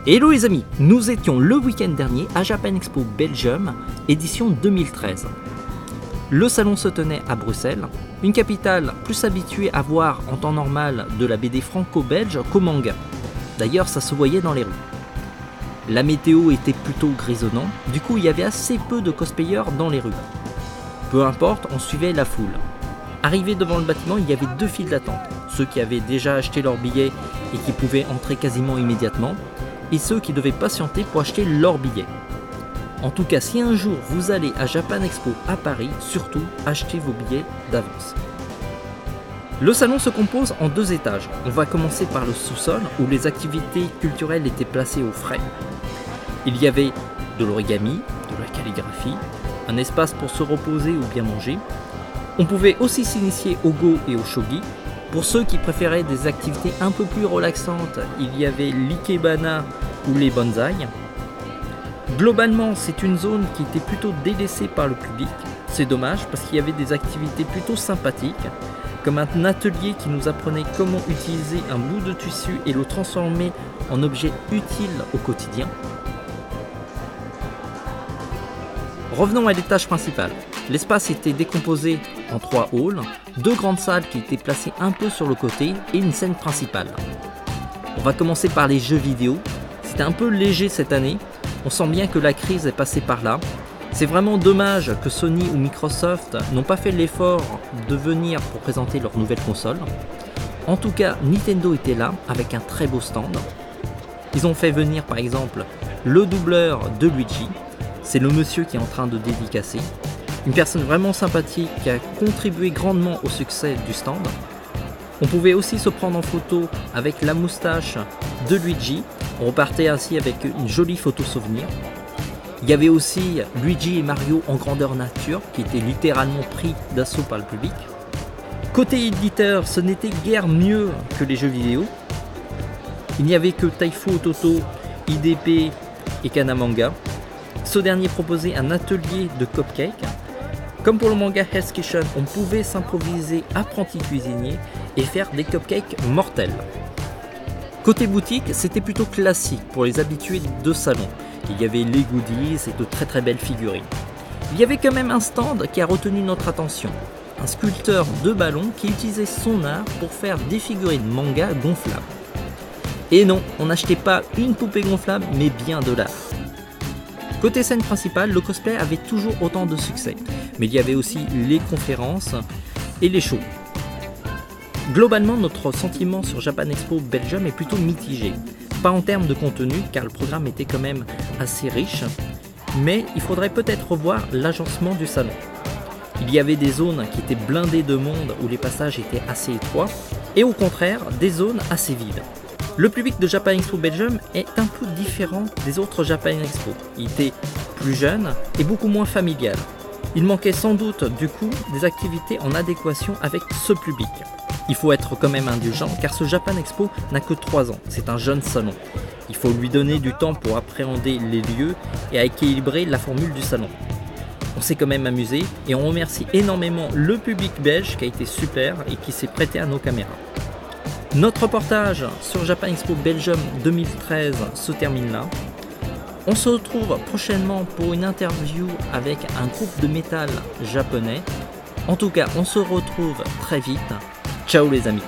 Hello les amis, nous étions le week-end dernier à Japan Expo Belgium, édition 2013. Le salon se tenait à Bruxelles, une capitale plus habituée à voir en temps normal de la BD franco-belge qu'au manga. D'ailleurs, ça se voyait dans les rues. La météo était plutôt grisonnante, du coup il y avait assez peu de cosplayers dans les rues. Peu importe, on suivait la foule. Arrivé devant le bâtiment, il y avait deux files d'attente. Ceux qui avaient déjà acheté leur billet et qui pouvaient entrer quasiment immédiatement, et ceux qui devaient patienter pour acheter leur billet. En tout cas, si un jour vous allez à Japan Expo à Paris, surtout achetez vos billets d'avance. Le salon se compose en deux étages. On va commencer par le sous-sol où les activités culturelles étaient placées au frais. Il y avait de l'origami, de la calligraphie, un espace pour se reposer ou bien manger. On pouvait aussi s'initier au go et au shogi. Pour ceux qui préféraient des activités un peu plus relaxantes, il y avait l'ikebana ou les bonsaï. Globalement, c'est une zone qui était plutôt délaissée par le public. C'est dommage parce qu'il y avait des activités plutôt sympathiques, comme un atelier qui nous apprenait comment utiliser un bout de tissu et le transformer en objet utile au quotidien. Revenons à l'étage principal. L'espace était décomposé en 3 halls, 2 grandes salles qui étaient placées un peu sur le côté et une scène principale. On va commencer par les jeux vidéo. C'était un peu léger cette année, on sent bien que la crise est passée par là. C'est vraiment dommage que Sony ou Microsoft n'ont pas fait l'effort de venir pour présenter leur nouvelle console. En tout cas, Nintendo était là avec un très beau stand. Ils ont fait venir par exemple le doubleur de Luigi, c'est le monsieur qui est en train de dédicacer. Une personne vraiment sympathique qui a contribué grandement au succès du stand. On pouvait aussi se prendre en photo avec la moustache de Luigi. On repartait ainsi avec une jolie photo souvenir. Il y avait aussi Luigi et Mario en grandeur nature qui étaient littéralement pris d'assaut par le public. Côté éditeur, ce n'était guère mieux que les jeux vidéo. Il n'y avait que Taifu Ototo, IDP et Kanamanga. Ce dernier proposait un atelier de cupcakes. Comme pour le manga Hell's Kitchen, on pouvait s'improviser apprenti cuisinier et faire des cupcakes mortels. Côté boutique, c'était plutôt classique pour les habitués de salon. Il y avait les goodies et de très belles figurines. Il y avait quand même un stand qui a retenu notre attention. Un sculpteur de ballons qui utilisait son art pour faire des figurines manga gonflables. Et non, on n'achetait pas une poupée gonflable, mais bien de l'art. Côté scène principale, le cosplay avait toujours autant de succès, mais il y avait aussi les conférences et les shows. Globalement, notre sentiment sur Japan Expo Belgium est plutôt mitigé. Pas en termes de contenu, car le programme était quand même assez riche, mais il faudrait peut-être revoir l'agencement du salon. Il y avait des zones qui étaient blindées de monde où les passages étaient assez étroits, et au contraire, des zones assez vides. Le public de Japan Expo Belgium est un peu différent des autres Japan Expo. Il était plus jeune et beaucoup moins familial. Il manquait sans doute du coup des activités en adéquation avec ce public. Il faut être quand même indulgent car ce Japan Expo n'a que 3 ans, c'est un jeune salon. Il faut lui donner du temps pour appréhender les lieux et à équilibrer la formule du salon. On s'est quand même amusé et on remercie énormément le public belge qui a été super et qui s'est prêté à nos caméras. Notre reportage sur Japan Expo Belgium 2013 se termine là. On se retrouve prochainement pour une interview avec un groupe de métal japonais. En tout cas, on se retrouve très vite. Ciao les amis.